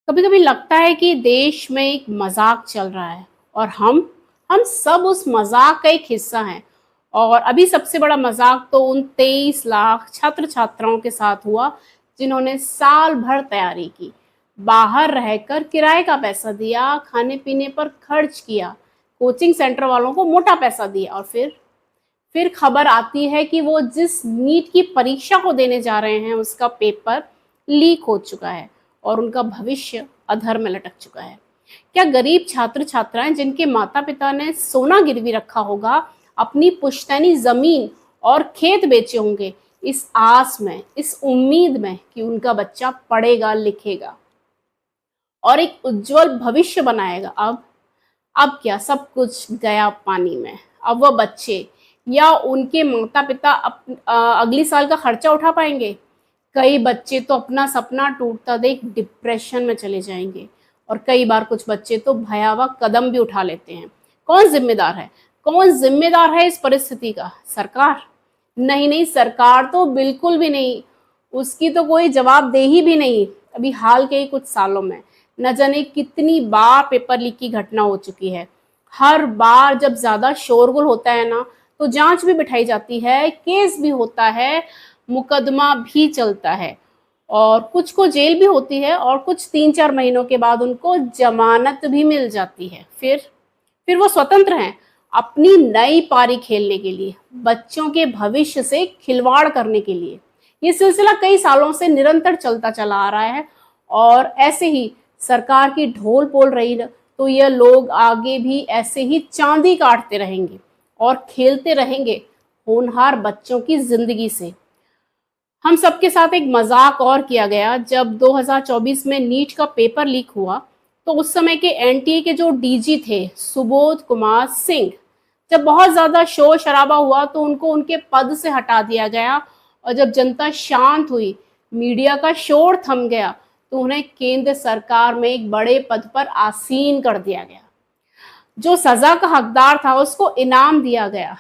कभी कभी लगता है कि देश में एक मजाक चल रहा है और हम सब उस मजाक का एक हिस्सा हैं। और अभी सबसे बड़ा मजाक तो उन 23 लाख छात्र छात्राओं के साथ हुआ जिन्होंने साल भर तैयारी की, बाहर रहकर किराए का पैसा दिया, खाने पीने पर खर्च किया, कोचिंग सेंटर वालों को मोटा पैसा दिया, और फिर खबर आती है कि वो जिस नीट की परीक्षा को देने जा रहे हैं उसका पेपर लीक हो चुका है और उनका भविष्य अधर में लटक चुका है। क्या गरीब छात्र छात्राएं जिनके माता पिता ने सोना गिरवी रखा होगा, अपनी पुश्तैनी जमीन और खेत बेचे होंगे, इस आस में, इस उम्मीद में कि उनका बच्चा पढ़ेगा लिखेगा और एक उज्जवल भविष्य बनाएगा, अब क्या सब कुछ गया पानी में। अब वह बच्चे या उनके माता पिता अगली साल का खर्चा उठा पाएंगे? कई बच्चे तो अपना सपना टूटता देख डिप्रेशन में चले जाएंगे और कई बार कुछ बच्चे तो भयावह कदम भी उठा लेते हैं। कौन जिम्मेदार है? कौन जिम्मेदार है इस परिस्थिति का? सरकार? नहीं नहीं, सरकार तो बिल्कुल भी नहीं। उसकी तो कोई जवाबदेही भी नहीं। अभी हाल के ही कुछ सालों में न जाने कितनी बार पेपर लीक की घटना हो चुकी है। हर बार जब ज्यादा शोरगुल होता है ना, तो जांच भी बिठाई जाती है, केस भी होता है, मुकदमा भी चलता है और कुछ को जेल भी होती है और कुछ 3-4 महीनों के बाद उनको जमानत भी मिल जाती है। फिर वो स्वतंत्र हैं अपनी नई पारी खेलने के लिए, बच्चों के भविष्य से खिलवाड़ करने के लिए। ये सिलसिला कई सालों से निरंतर चलता चला आ रहा है और ऐसे ही सरकार की ढोल पोल रही न, तो ये लोग आगे भी ऐसे ही चांदी काटते रहेंगे और खेलते रहेंगे होनहार बच्चों की जिंदगी से। हम सबके साथ एक मजाक और किया गया जब 2024 में नीट का पेपर लीक हुआ। तो उस समय के एनटीए के जो डीजी थे, सुबोध कुमार सिंह, जब बहुत ज्यादा शोर शराबा हुआ तो उनको उनके पद से हटा दिया गया और जब जनता शांत हुई, मीडिया का शोर थम गया, तो उन्हें केंद्र सरकार में एक बड़े पद पर आसीन कर दिया गया। जो सजा का हकदार था उसको इनाम दिया गया।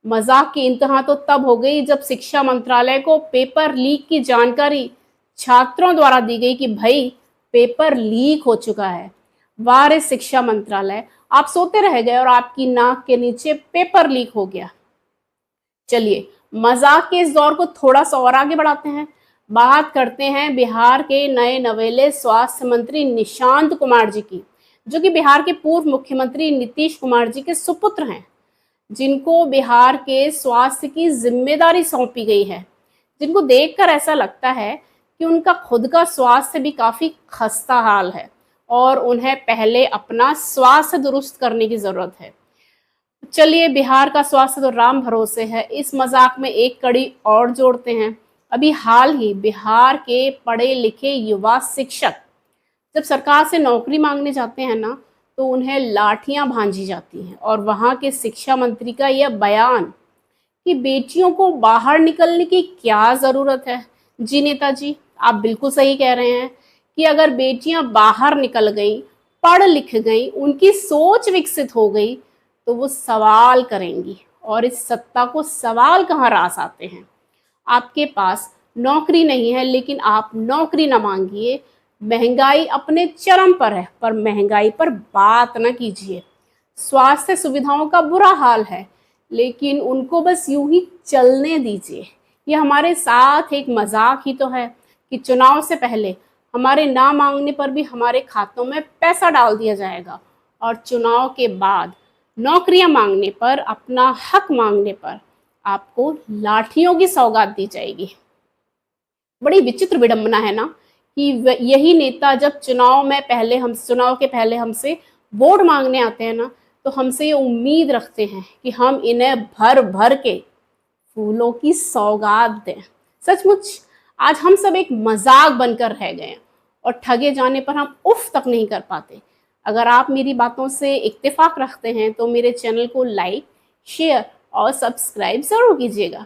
मजाक की इंतहा तो तब हो गई जब शिक्षा मंत्रालय को पेपर लीक की जानकारी छात्रों द्वारा दी गई कि भाई पेपर लीक हो चुका है। वाह रे शिक्षा मंत्रालय, आप सोते रह गए और आपकी नाक के नीचे पेपर लीक हो गया। चलिए मजाक के इस दौर को थोड़ा सा और आगे बढ़ाते हैं। बात करते हैं बिहार के नए नवेले स्वास्थ्य मंत्री निशांत कुमार जी की, जो कि बिहार के पूर्व मुख्यमंत्री नीतीश कुमार जी के सुपुत्र हैं, जिनको बिहार के स्वास्थ्य की जिम्मेदारी सौंपी गई है, जिनको देखकर ऐसा लगता है कि उनका खुद का स्वास्थ्य भी काफी खस्ता हाल है और उन्हें पहले अपना स्वास्थ्य दुरुस्त करने की जरूरत है। चलिए बिहार का स्वास्थ्य तो राम भरोसे है, इस मजाक में एक कड़ी और जोड़ते हैं। अभी हाल ही बिहार के पढ़े लिखे युवा शिक्षक जब सरकार से नौकरी मांगने जाते हैं ना, तो उन्हें लाठियां भांजी जाती हैं और वहां के शिक्षा मंत्री का यह बयान कि बेटियों को बाहर निकलने की क्या जरूरत है। जी नेताजी, आप बिल्कुल सही कह रहे हैं कि अगर बेटियां बाहर निकल गई, पढ़ लिख गई, उनकी सोच विकसित हो गई, तो वो सवाल करेंगी और इस सत्ता को सवाल कहाँ रास आते हैं। आपके पास नौकरी नहीं है लेकिन आप नौकरी ना मांगिए। महंगाई अपने चरम पर है, पर महंगाई पर बात न कीजिए। स्वास्थ्य सुविधाओं का बुरा हाल है लेकिन उनको बस यूं ही चलने दीजिए। ये हमारे साथ एक मजाक ही तो है कि चुनाव से पहले हमारे ना मांगने पर भी हमारे खातों में पैसा डाल दिया जाएगा और चुनाव के बाद नौकरियां मांगने पर, अपना हक मांगने पर आपको लाठियों की सौगात दी जाएगी। बड़ी विचित्र विडंबना है ना कि यही नेता जब चुनाव के पहले हमसे वोट मांगने आते हैं ना, तो हमसे ये उम्मीद रखते हैं कि हम इन्हें भर भर के फूलों की सौगात दें। सचमुच आज हम सब एक मजाक बनकर रह गए हैं और ठगे जाने पर हम उफ तक नहीं कर पाते। अगर आप मेरी बातों से इत्तेफाक रखते हैं तो मेरे चैनल को लाइक, शेयर और सब्सक्राइब जरूर कीजिएगा।